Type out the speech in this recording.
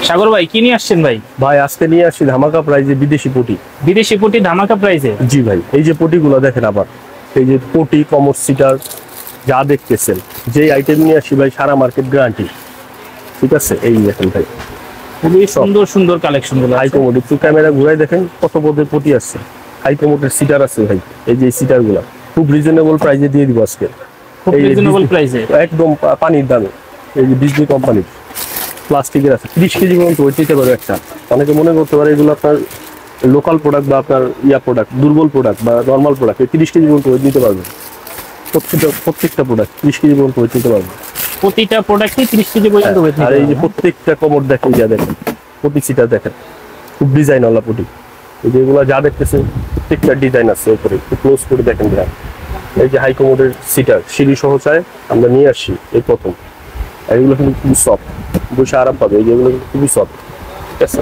সাগর ভাই কি নিয়ে আসছেন ভাই? ভাই আজকে নিয়ে আসছি ধামাকা প্রাইজে বিদেশি পটি। বিদেশি পটি ধামাকা প্রাইজে? জি ভাই, এই যে পটিগুলো দেখেন, আবার এই যে পটি কমর সিটার যা দেখতেছেন, যে আইটেম নিয়ে আসি ভাই সারা মার্কেট গ্যারান্টি। ঠিক আছে, এই দেখেন ভাই খুবই সুন্দর সুন্দর কালেকশন গুলো। হাই কমোড, একটু ক্যামেরা ঘুরাই দেখেন কত পদের পটি আছে। হাই কমোডের সিটার আছে ভাই, এই যে সিটার গুলা খুব রিজনেবল প্রাইজে দিয়ে দিব আজকে। খুব রিজনেবল প্রাইসে একদম পানির দামে। এই যে বিজলি কোম্পানির প্লাস্টিকের আছে, 30 কেজি পর্যন্ত ওয়েট নিতে পারবে একটা। অনেকে মনে করতে পারে এগুলো আপনার লোকাল প্রোডাক্ট বা আপনার প্রোডাক্ট, দুর্বল প্রোডাক্ট বা নর্মাল প্রোডাক্ট। 30 কেজি পর্যন্ত ওয়েট নিতে পারবে। প্রত্যেকটা প্রোডাক্ট 30 কেজি পর্যন্ত ওয়েট নিতে পারবে। প্রতিটা প্রোডাক্টই 30 কেজি পর্যন্ত ওয়েট নিতে আর পারবে। এই যে প্রত্যেকটা কমর দেখেন, যা দেখেন পটি সিটার দেখেন, খুব ডিজাইনওয়ালা পটি। এই যে এগুলো যা দেখতেছেন প্রত্যেকটা ডিজাইন আছে উপরে, একটু ক্লোজ করে দেখেন ভাই। এই যে হাই কমোডের সিটার সিঁড়ি সহ চায় আমরা নিয়ে আসছি এই প্রথম। আর এগুলো কিন্তু খুবই সফট, বসে আরাম পাবে। এই যেগুলো কিন্তু খুবই সফট। ঠিক আছে।